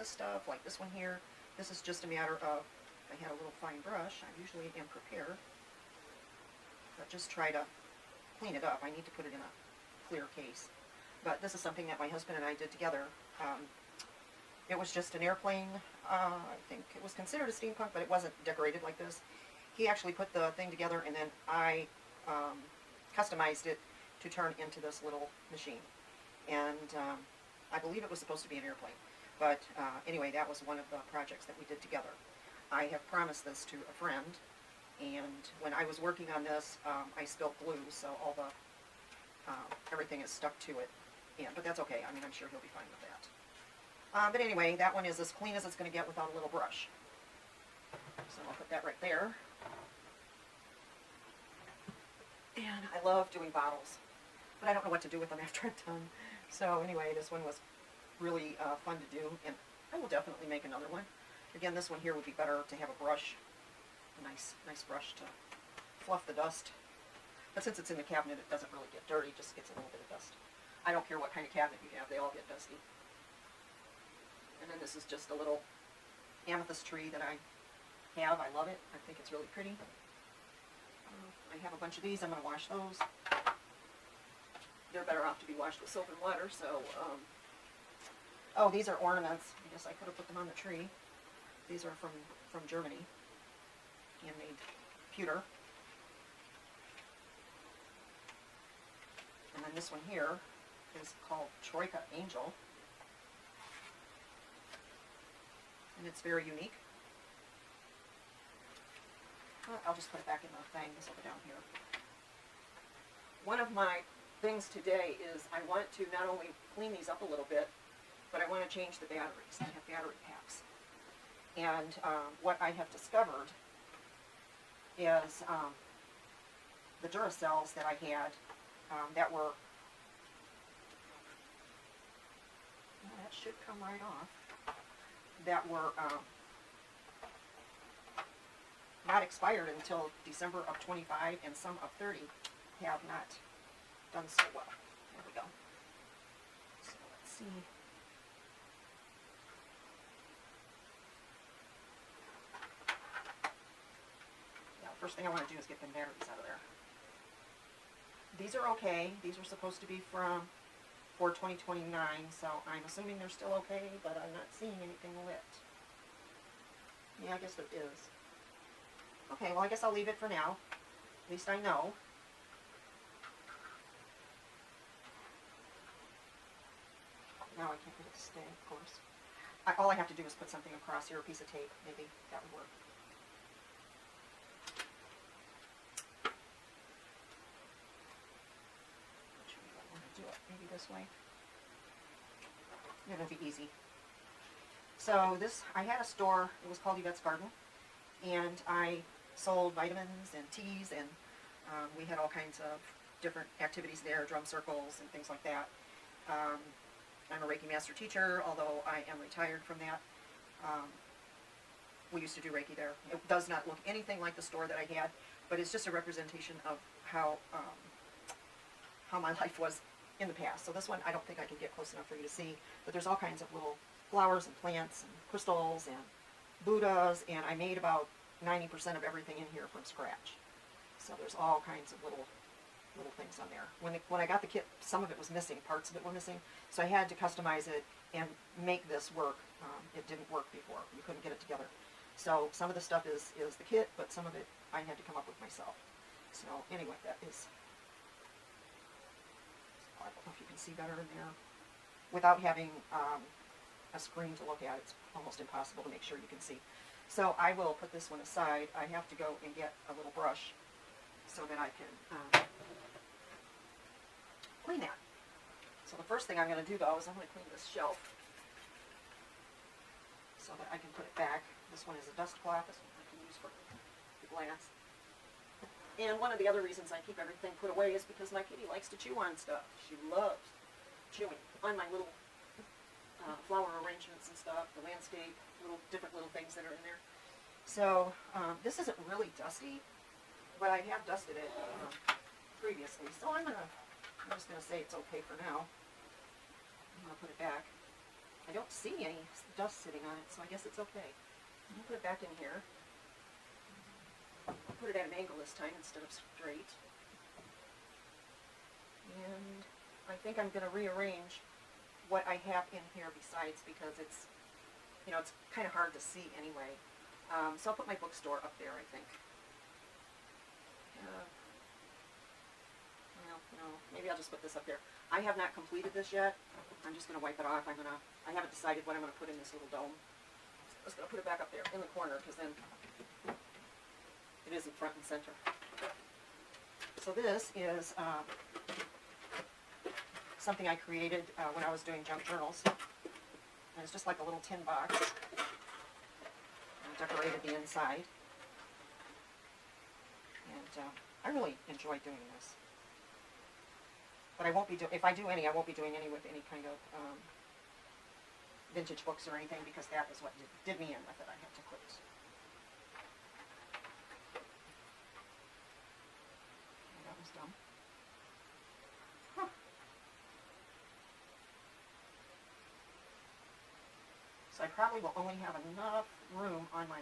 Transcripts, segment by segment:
this stuff, like this one here, this is just a matter of, if I had a little fine brush, I usually am prepared, but just try to clean it up. I need to put it in a clear case. But this is something that my husband and I did together. It was just an airplane. I think it was considered a steampunk, but it wasn't decorated like this. He actually put the thing together, and then I customized it to turn into this little machine. And I believe it was supposed to be an airplane. But anyway, that was one of the projects that we did together. I have promised this to a friend, and when I was working on this, I spilled glue, so all the everything is stuck to it. Yeah, but that's okay. I mean, I'm sure he'll be fine with that. But anyway, that one is as clean as it's going to get without a little brush. So I'll put that right there. And I love doing bottles, but I don't know what to do with them after I'm done. So anyway, this one was really fun to do, and I will definitely make another one. Again, this one here would be better to have a brush, a nice brush to fluff the dust. But since it's in the cabinet, it doesn't really get dirty, it just gets a little bit of dust. I don't care what kind of cabinet you have, they all get dusty. And then this is just a little amethyst tree that I have. I love it. I think it's really pretty. I have a bunch of these. I'm going to wash those. They're better off to be washed with soap and water, so... oh, these are ornaments. I guess I could have put them on the tree. These are from Germany. Handmade pewter. And then this one here is called Troika Angel. And it's very unique. I'll just put it back in the thing. This will go down here. One of my things today is I want to not only clean these up a little bit, but I want to change the batteries. I have battery packs. And what I have discovered is the Duracells that I had that were, well, that should come right off, that were not expired until December of 25, and some of 30 have not done so well. There we go. So let's see. Yeah, first thing I want to do is get the batteries out of there. These are okay. These are supposed to be for 2029, so I'm assuming they're still okay, but I'm not seeing anything lit. Yeah, I guess there is. Okay, well, I guess I'll leave it for now. At least I know. Now I can't get it to stay, of course. All I have to do is put something across here, a piece of tape. Maybe that would work. Which way do I want to do it? Maybe this way. It'll be easy. So this, I had a store. It was called Yvette's Garden, and I sold vitamins and teas, and we had all kinds of different activities there, drum circles and things like that. I'm a Reiki master teacher, although I am retired from that. We used to do Reiki there. It does not look anything like the store that I had, but it's just a representation of how my life was in the past. So this one, I don't think I can get close enough for you to see, but there's all kinds of little flowers and plants and crystals and Buddhas, and I made about 90% of everything in here from scratch. So there's all kinds of little things on there. When I got the kit, some of it was missing, parts of it were missing, so I had to customize it and make this work. It didn't work before. You couldn't get it together. So some of the stuff is the kit, but some of it I had to come up with myself. So anyway, that is, I don't know if you can see better in there. Without having a screen to look at, it's almost impossible to make sure you can see. So I will put this one aside. I have to go and get a little brush so that I can clean that. So the first thing I'm going to do, though, is I'm going to clean this shelf so that I can put it back. This one is a dust cloth. This one I can use for the glass. And one of the other reasons I keep everything put away is because my kitty likes to chew on stuff. She loves chewing on my little flower arrangements and stuff, the landscape, different little things that are in there. So this isn't really dusty, but I have dusted it previously. So I'm just going to say it's okay for now. I'm going to put it back. I don't see any dust sitting on it, so I guess it's okay. I'll put it back in here. I'll put it at an angle this time instead of straight. And I think I'm going to rearrange what I have in here besides, because it's, you know, it's kind of hard to see anyway. So I'll put my bookstore up there, I think. Well, no, maybe I'll just put this up there. I have not completed this yet. I'm just going to wipe it off. I haven't decided what I'm going to put in this little dome. So I'm just going to put it back up there in the corner, because then it isn't front and center. So this is something I created when I was doing junk journals. And it's just like a little tin box. I decorated the inside. And I really enjoy doing this. But I won't be doing, if I do any, I won't be doing any with any kind of vintage books or anything, because that is what did me in with it. I had to quit. Okay, that was dumb. Huh. So I probably will only have enough room on my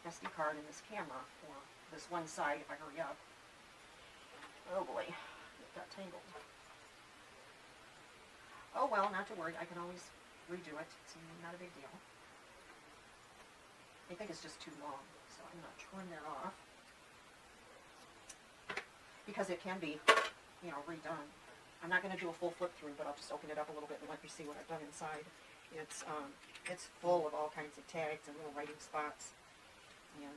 SD card in this camera for this one side if I hurry up. Oh boy, it got tangled. Oh well, not to worry, I can always redo it. It's not a big deal. I think it's just too long, so I'm going to trim that off. Because it can be, you know, redone. I'm not going to do a full flip through, but I'll just open it up a little bit and let you see what I've done inside. It's full of all kinds of tags and little writing spots. And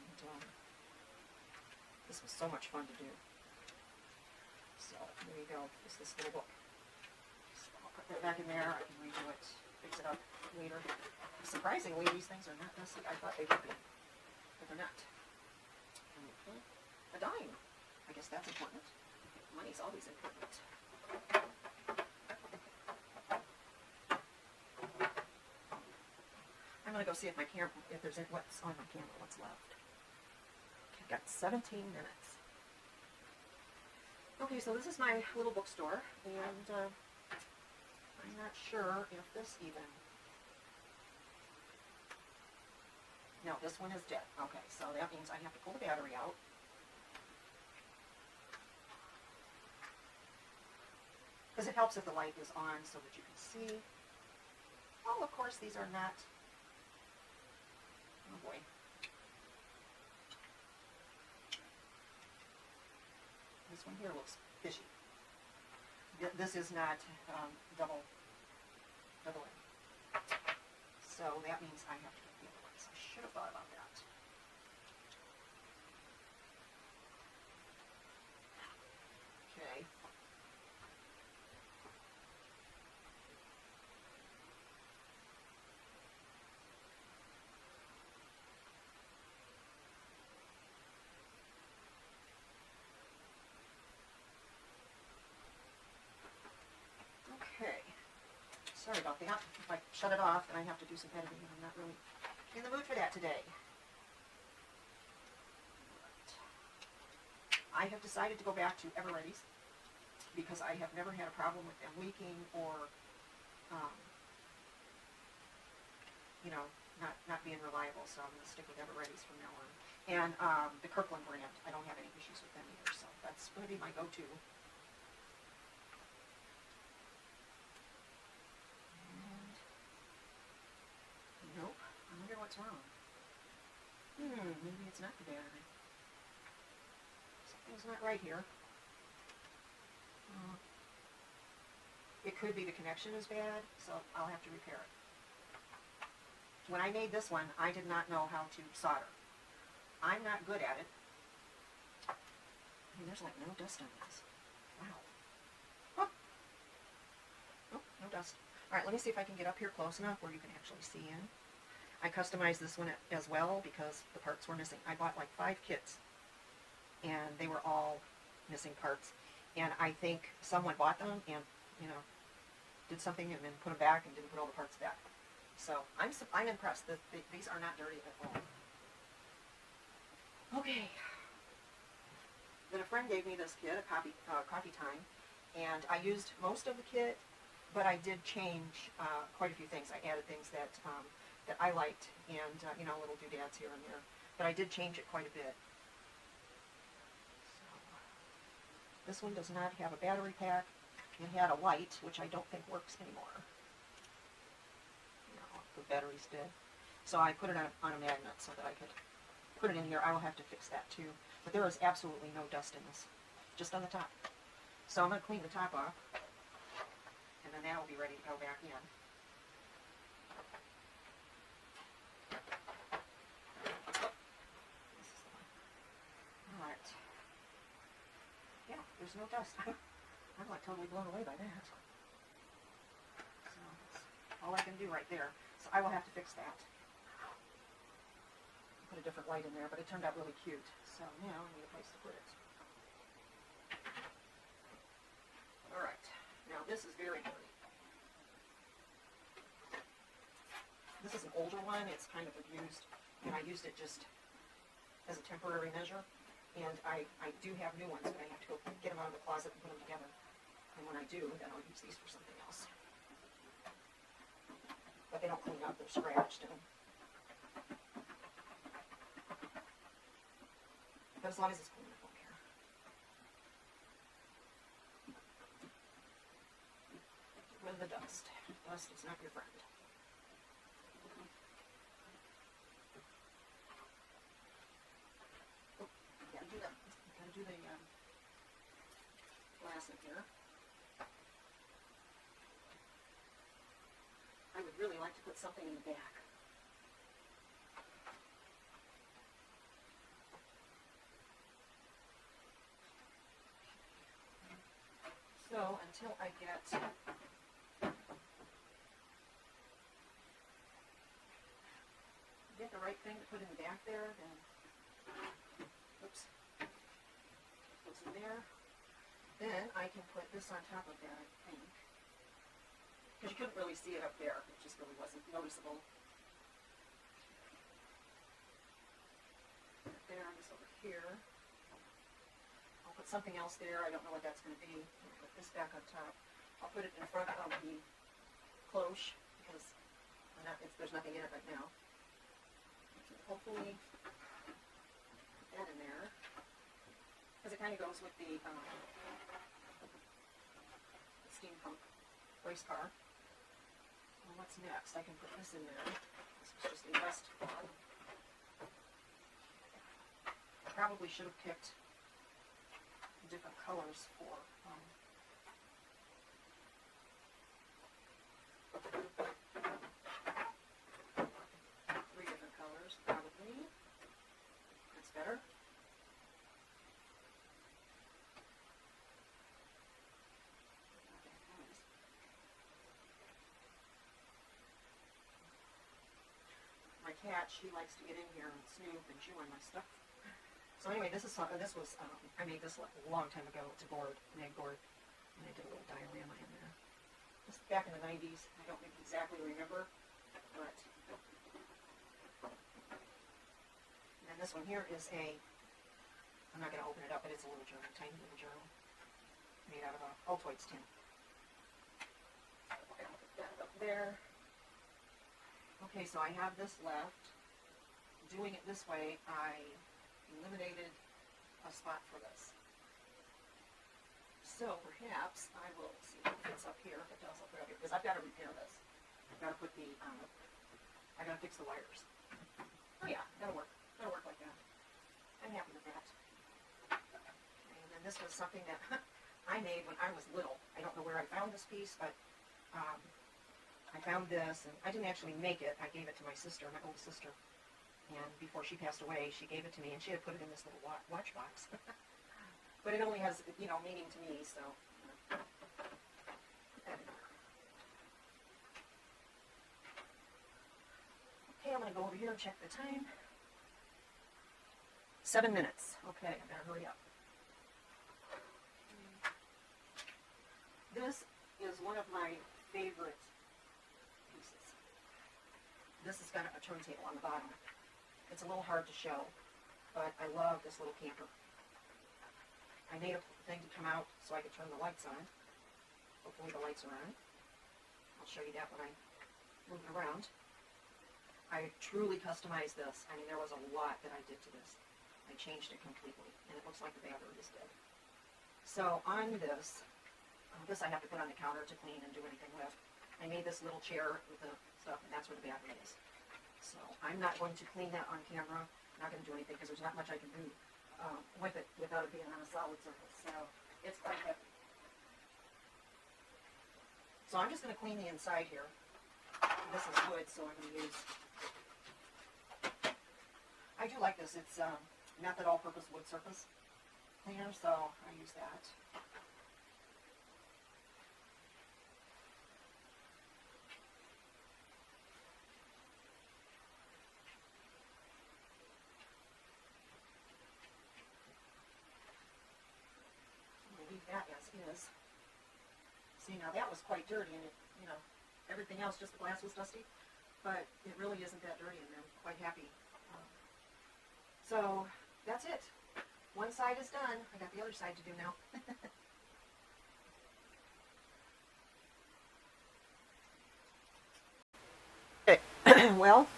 this was so much fun to do. So there you go. It's this little book. So I'll put that back in there. I can redo it, fix it up later. Surprisingly, these things are not messy. I thought they would be, but they're not. Okay. A dime. I guess that's important. Money's always important. I'm going to go see if my camera, if there's what's on my camera, what's left. Okay, I've got 17 minutes. Okay, so this is my little bookstore, and I'm not sure if this even... No, this one is dead. Okay, so that means I have to pull the battery out. Because it helps if the light is on so that you can see. Oh, of course, these are not... Oh boy. This one here looks fishy. This is not double in. So that means I have to get the other ones. I should have thought about that. Okay. Okay, sorry about that. If I shut it off, then I have to do some editing. I'm not really in the mood for that today. I have decided to go back to Eveready's because I have never had a problem with them leaking or, you know, not being reliable. So I'm going to stick with Eveready's from now on. And the Kirkland brand, I don't have any issues with them either. So that's going to be my go-to. Nope. I wonder what's wrong. Maybe it's not the battery. Something's not right here. It could be the connection is bad, so I'll have to repair it. When I made this one, I did not know how to solder. I'm not good at it. I mean, there's like no dust on this. Wow. Oh, no dust. All right, let me see if I can get up here close enough where you can actually see in. I customized this one as well because the parts were missing. I bought like 5 kits, and they were all missing parts. And I think someone bought them and, you know, did something and then put them back and didn't put all the parts back. So I'm impressed that these are not dirty at all. Okay. Then a friend gave me this kit, a coffee time, and I used most of the kit, but I did change quite a few things. I added things that I liked, and you know, little doodads here and there. But I did change it quite a bit. So, this one does not have a battery pack. It had a light, which I don't think works anymore. No, the battery's dead. So I put it on a magnet so that I could put it in here. I will have to fix that too. But there is absolutely no dust in this, just on the top. So I'm going to clean the top off, and then that will be ready to go back in. This is the one. All right. Yeah, there's no dust. I'm like totally blown away by that. So that's all I can do right there. So I will have to fix that. Put a different light in there, but it turned out really cute. So now I need a place to put it. Alright, now this is very dirty. This is an older one, it's kind of abused, and I used it just as a temporary measure. And I do have new ones, but I have to go get them out of the closet and put them together. And when I do, then I'll use these for something else. But they don't clean up, they're scratched. But as long as it's clean, I don't care. Get rid of the dust. Dust is not your friend. Oh, gotta do the glass in here. I would really like to put something in the back. So until I get the right thing to put in the back there, then oops, goes in there. Then I can put this on top of that, I think, because you couldn't really see it up there. It just really wasn't noticeable. There, this over here. I'll put something else there. I don't know what that's going to be. I'll put this back on top. I'll put it in front of the cloche because there's nothing in it right now. So hopefully put that in there because it kind of goes with the steam pump race car. Well, what's next? I can put this in there. This was just a rest pod. I probably should have picked different colors for three different colors, probably. That's better. My cat, she likes to get in here and snoop and chew on my stuff. So anyway, this was I made this a long time ago. It's a gourd, an egg gourd, and I did a little diorama in there. This is back in the 90s. I don't exactly remember, but. And then this one here is I'm not going to open it up, but it's a little journal, tiny little journal, made out of a Altoids tin. Okay, I'll put that up there. Okay, so I have this left. Doing it this way, I eliminated a spot for this. So perhaps I will see if it fits up here. If it does, I'll put it up here because I've got to repair this. I've got to put I got to fix the wires. Oh yeah, that'll work. That'll work like that. I'm happy with that. And then this was something that I made when I was little. I don't know where I found this piece, but I found this, and I didn't actually make it. I gave it to my sister, my oldest sister. And before she passed away, she gave it to me, and she had put it in this little watch box. But it only has, meaning to me, so. Okay, I'm going to go over here and check the time. 7 minutes. Okay, I better hurry up. This is one of my favorite pieces. This has got a turntable on the bottom. It's a little hard to show, but I love this little camper. I made a thing to come out so I could turn the lights on. Hopefully the lights are on. I'll show you that when I move it around. I truly customized this. I mean, there was a lot that I did to this. I changed it completely, and it looks like the battery is dead. So on this, this I have to put on the counter to clean and do anything with. I made this little chair with the stuff, and that's where the battery is. So I'm not going to clean that on camera. I'm not going to do anything because there's not much I can do with it without it being on a solid surface. So it's quite heavy. So I'm just going to clean the inside here. This is wood, so I'm going to use... I do like this. It's Method All-Purpose Wood Surface Cleaner, so I use that. Leave that as is. See, now that was quite dirty, and it, you know, everything else, just the glass was dusty, but it really isn't that dirty, and I'm quite happy. So that's it. One side is done. I got the other side to do now. Okay. Well,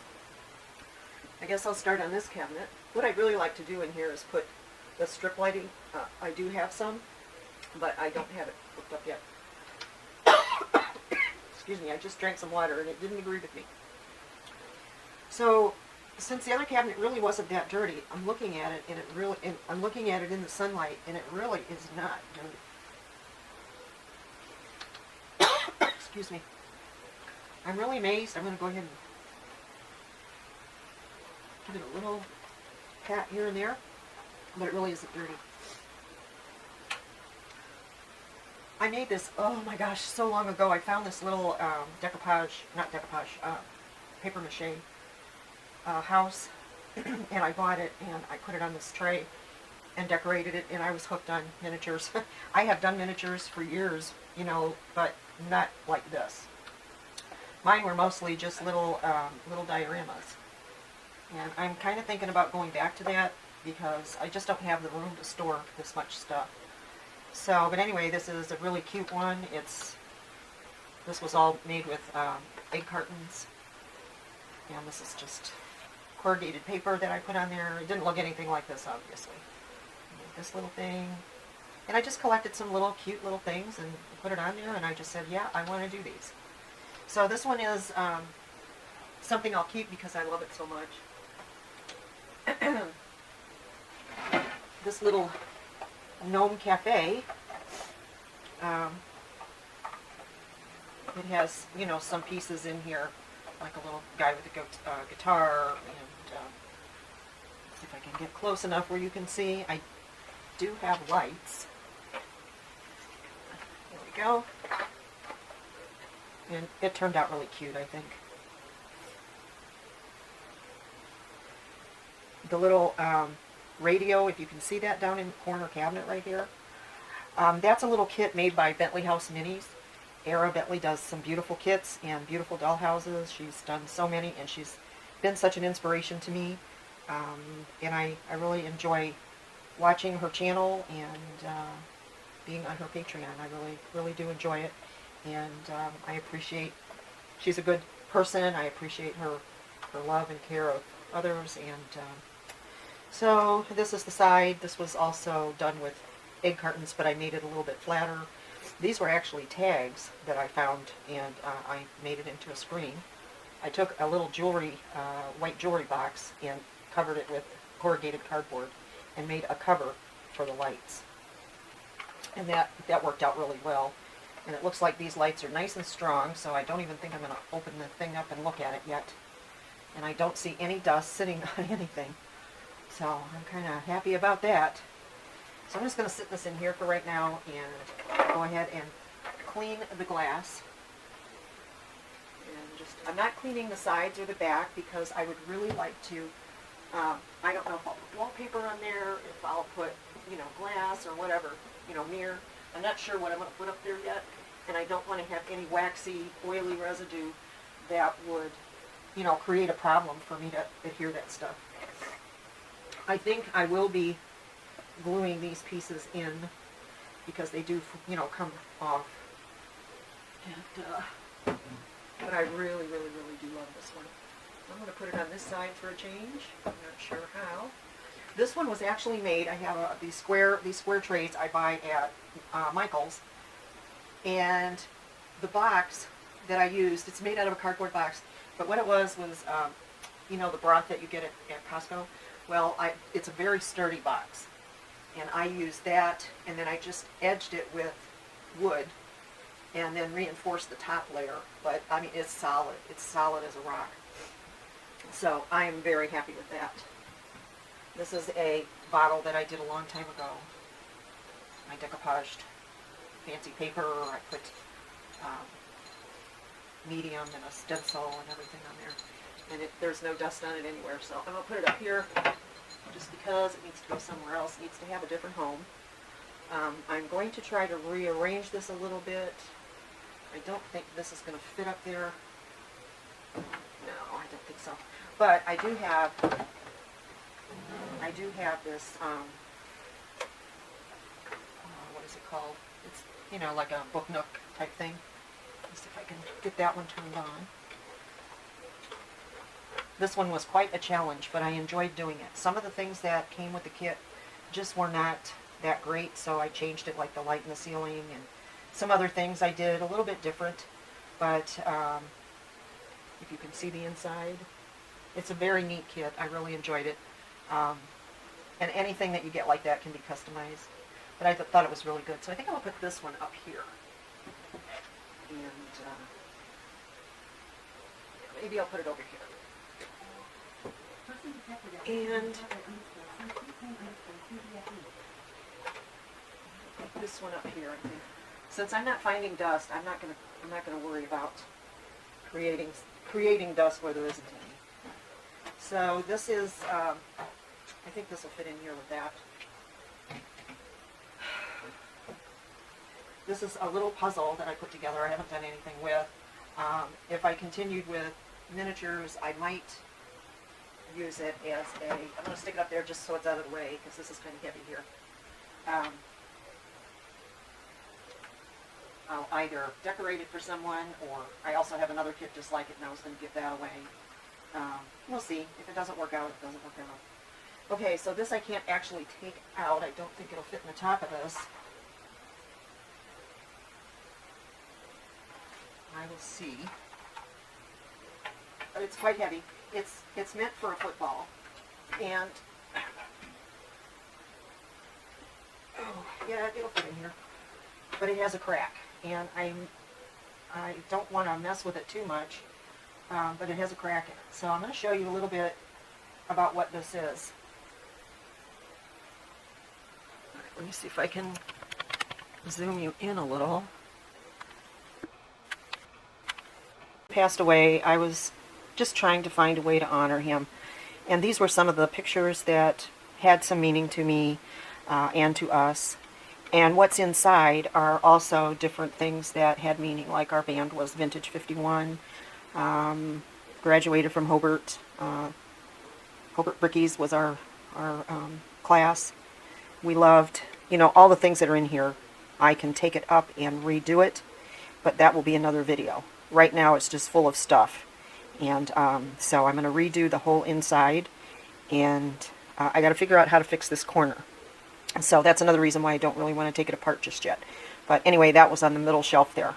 I guess I'll start on this cabinet. What I'd really like to do in here is put the strip lighting. I do have some, but I don't have it hooked up yet. Excuse me, I just drank some water and it didn't agree with me. So, since the other cabinet really wasn't that dirty, I'm looking at it and I'm looking at it in the sunlight and it really is not dirty. Excuse me. I'm really amazed. I'm going to go ahead and give it a little pat here and there, but it really isn't dirty. I made this, oh my gosh, so long ago. I found this little paper mache house, and I bought it, and I put it on this tray and decorated it, and I was hooked on miniatures. I have done miniatures for years, you know, but not like this. Mine were mostly just little dioramas, and I'm kind of thinking about going back to that because I just don't have the room to store this much stuff. So, but anyway, this is a really cute one. This was all made with egg cartons, and this is just corrugated paper that I put on there. It didn't look anything like this, obviously. I made this little thing, and I just collected some little cute little things and put it on there, and I just said, yeah, I want to do these. So this one is something I'll keep because I love it so much. This little gnome cafe. It has, you know, some pieces in here, like a little guy with a guitar, and see if I can get close enough where you can see. I do have lights. There we go. And it turned out really cute, I think. The little radio, if you can see that down in the corner cabinet right here. That's a little kit made by Bentley House Minis. Era Bentley does some beautiful kits and beautiful doll houses. She's done so many, and she's been such an inspiration to me. And I really enjoy watching her channel and being on her Patreon. I really do enjoy it. And I appreciate, she's a good person. I appreciate her love and care of others. And so this is the side. This was also done with egg cartons, but I made it a little bit flatter. These were actually tags that I found, and I made it into a screen. I took a little jewelry, white jewelry box, and covered it with corrugated cardboard and made a cover for the lights. And that worked out really well. And it looks like these lights are nice and strong, so I don't even think I'm going to open the thing up and look at it yet. And I don't see any dust sitting on anything. So I'm kind of happy about that. So I'm just going to sit this in here for right now and go ahead and clean the glass. And I'm not cleaning the sides or the back because I would really like to, I don't know if I'll put wallpaper on there, if I'll put, you know, glass or whatever, you know, mirror. I'm not sure what I'm going to put up there yet, and I don't want to have any waxy, oily residue that would, you know, create a problem for me to adhere that stuff. I think I will be gluing these pieces in because they do, you know, come off. And But I really, really, really do love this one. I'm going to put it on this side for a change. I'm not sure how. This one was actually made. I have these square trays I buy at Michael's, and the box that I used, it's made out of a cardboard box. But what it was you know, the broth that you get at Costco. Well, it's a very sturdy box, and I used that, and then I just edged it with wood, and then reinforced the top layer. But I mean, it's solid. It's solid as a rock. So I am very happy with that. This is a bottle that I did a long time ago. I decoupaged fancy paper. I put medium and a stencil and everything on there. And there's no dust on it anywhere. So I'm going to put it up here just because it needs to go somewhere else. It needs to have a different home. I'm going to try to rearrange this a little bit. I don't think this is going to fit up there. No, I don't think so. But I do have this, what is it called? It's, you know, like a book nook type thing. Let's see if I can get that one turned on. This one was quite a challenge, but I enjoyed doing it. Some of the things that came with the kit just were not that great, so I changed it, like the light in the ceiling, and some other things I did a little bit different. But if you can see the inside, it's a very neat kit. I really enjoyed it. And anything that you get like that can be customized. But I thought it was really good. So I think I'll put this one up here. And maybe I'll put it over here. And this one up here, I think. Since I'm not finding dust, I'm not gonna worry about creating dust where there isn't any. So this is, I think this will fit in here with that. This is a little puzzle that I put together. I haven't done anything with. If I continued with miniatures, I might use it as I'm going to stick it up there just so it's out of the way, because this is kind of heavy here. I'll either decorate it for someone, or I also have another kit just like it, and I was going to give that away. We'll see. If it doesn't work out, it doesn't work out. Okay, so this I can't actually take out. I don't think it'll fit in the top of this. I will see. But it's quite heavy. It's meant for a football. And oh, yeah, it'll fit in here. But it has a crack, and I don't want to mess with it too much. But it has a crack in it. So I'm going to show you a little bit about what this is. Let me see if I can zoom you in a little. Passed away. I was just trying to find a way to honor him. And these were some of the pictures that had some meaning to me and to us. And what's inside are also different things that had meaning, like our band was Vintage 51, graduated from Hobart. Hobart Brickies was our class. We loved, you know, all the things that are in here. I can take it up and redo it, but that will be another video. Right now it's just full of stuff. And so I'm going to redo the whole inside, and I got to figure out how to fix this corner. So that's another reason why I don't really want to take it apart just yet. But anyway, that was on the middle shelf there.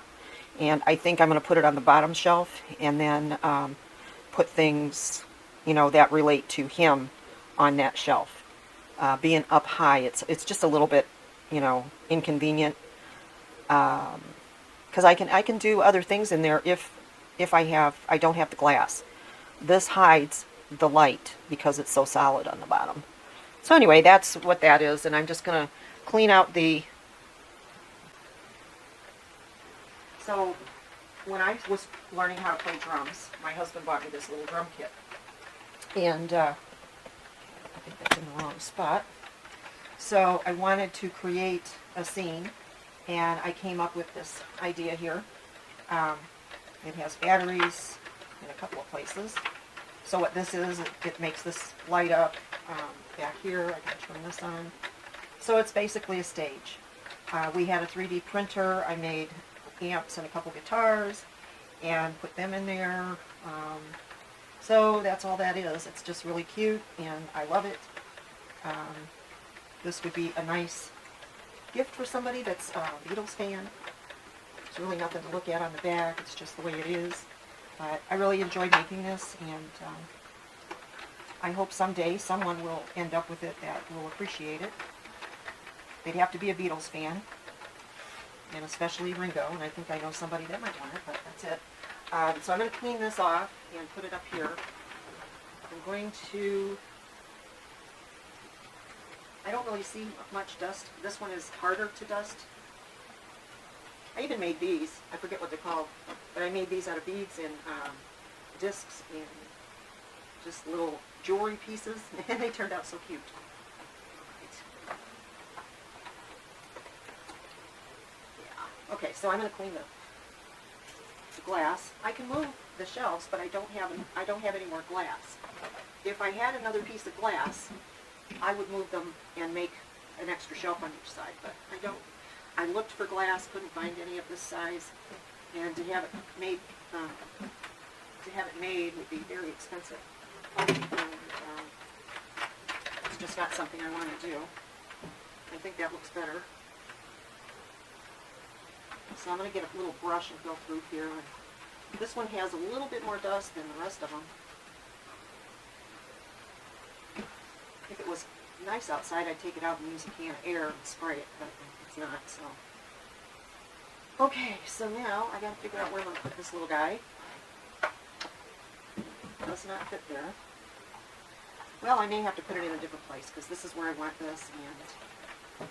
And I think I'm going to put it on the bottom shelf, and then put things, you know, that relate to him on that shelf. Being up high, it's just a little bit, you know, inconvenient. Because I can do other things in there if I don't have the glass. This hides the light because it's so solid on the bottom. So anyway, that's what that is, and I'm just going to clean out the... So when I was learning how to play drums, my husband bought me this little drum kit. And I think that's in the wrong spot. So I wanted to create a scene, and I came up with this idea here. It has batteries in a couple of places. So what this is, it makes this light up. Back here, I can turn this on. So it's basically a stage. We had a 3D printer. I made amps and a couple guitars, and put them in there. So that's all that is. It's just really cute, and I love it. This would be a nice gift for somebody that's a Beatles fan. There's really nothing to look at on the back. It's just the way it is. But I really enjoyed making this, and I hope someday someone will end up with it that will appreciate it. They'd have to be a Beatles fan, and especially Ringo, and I think I know somebody that might want it, but that's it. So I'm going to clean this off and put it up here. I'm going to... I don't really see much dust. This one is harder to dust. I even made these. I forget what they're called, but I made these out of beads and discs and just little jewelry pieces, and they turned out so cute. Yeah. Okay, so I'm going to clean the glass. I can move the shelves, but I don't have any more glass. If I had another piece of glass, I would move them and make an extra shelf on each side, but I don't. I looked for glass, couldn't find any of this size, and to have it made would be very expensive. And, it's just not something I want to do. I think that looks better. So I'm going to get a little brush and go through here. This one has a little bit more dust than the rest of them. If it was nice outside, I'd take it out and use a can of air and spray it, but it's not, so. Okay, so now I got to figure out where I'm going to put this little guy. Does not fit there. Well, I may have to put it in a different place, because this is where I want this, and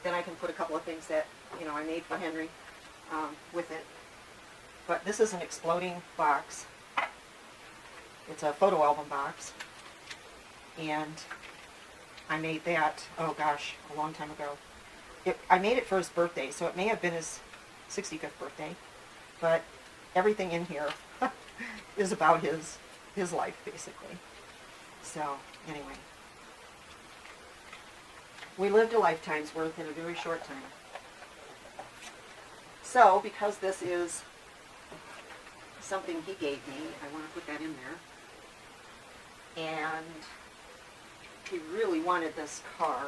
then I can put a couple of things that, I made for Henry with it. But this is an exploding box. It's a photo album box. And I made that, oh gosh, a long time ago. I made it for his birthday, so it may have been his 65th birthday. But everything in here is about his life, basically. So, anyway. We lived a lifetime's worth in a very short time. So, because this is something he gave me, I want to put that in there. And he really wanted this car.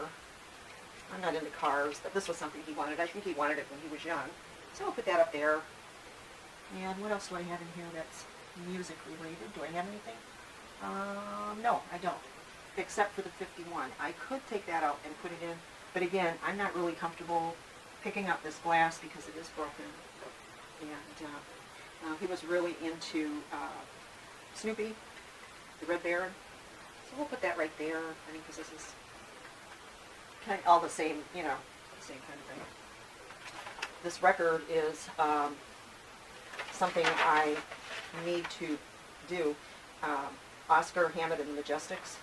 I'm not into cars, but this was something he wanted. I think he wanted it when he was young. So I'll put that up there. And what else do I have in here that's music related? Do I have anything? No, I don't. Except for the 51. I could take that out and put it in. But again, I'm not really comfortable picking up this glass because it is broken. And he was really into Snoopy, the Red Baron. So we'll put that right there. I mean, because this is kind of all the same, the same kind of thing. This record is something I need to do. Oscar Hammond and the Majestics,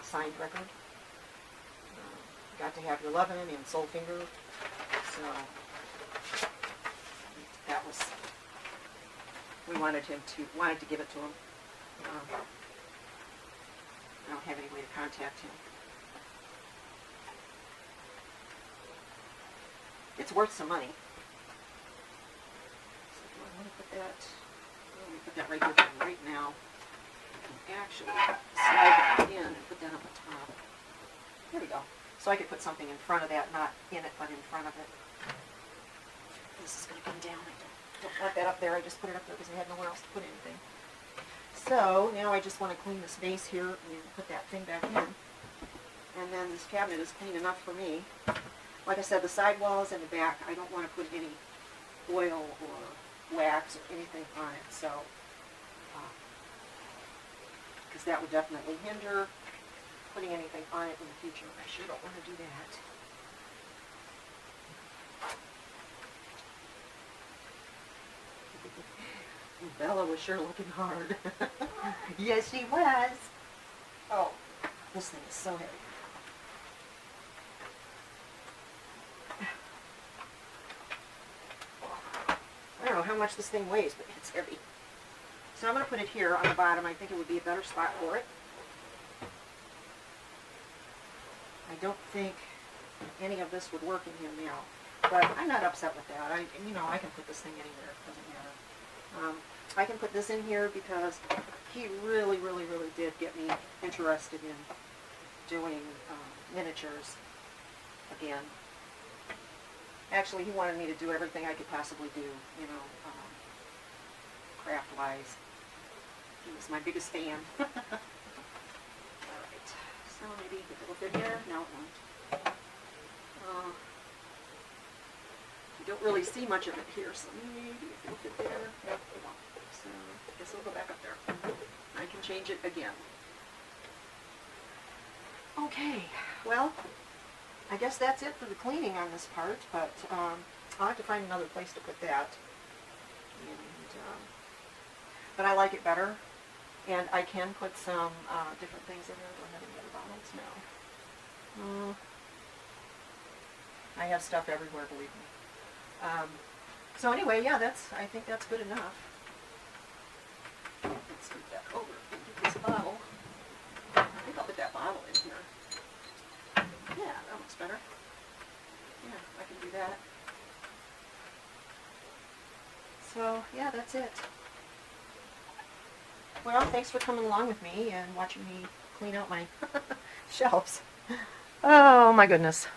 signed record. Got to Have Your Lovin' and Soulfinger. So that was, we wanted to give it to him. I don't have any way to contact him. It's worth some money. So do I want to put that? Let me put that right here right now. I can actually slide it in and put that on the top. There we go. So I could put something in front of that, not in it, but in front of it. This is going to come down. I don't want that up there. I just put it up there because I had nowhere else to put anything. So now I just want to clean this base here and put that thing back in. And then this cabinet is clean enough for me. Like I said, the sidewalls and the back, I don't want to put any oil or wax or anything on it. So, because that would definitely hinder putting anything on it in the future. I sure don't want to do that. Bella was sure looking hard. Yes, she was. Oh, this thing is so heavy. I don't know how much this thing weighs, but it's heavy. So I'm going to put it here on the bottom. I think it would be a better spot for it. I don't think any of this would work in here now, but I'm not upset with that. I can put this thing anywhere. It doesn't matter. I can put this in here because he really, really, really did get me interested in doing miniatures again. Actually, he wanted me to do everything I could possibly do, you know, craft-wise. He was my biggest fan. Alright, so maybe it will fit here. No, it won't. You don't really see much of it here, so maybe if it'll fit there. Nope, it won't. So I guess it'll go back up there. I can change it again. Okay, well, I guess that's it for the cleaning on this part, but I'll have to find another place to put that. And, but I like it better, and I can put some different things in there. Do I have any other bottles? No. I have stuff everywhere, believe me. So anyway, yeah, I think that's good enough. Let's move that over and get this bottle. I think I'll put that bottle in here. Yeah, that looks better. Yeah, I can do that. So, yeah, that's it. Well, thanks for coming along with me and watching me clean out my shelves. Oh, my goodness.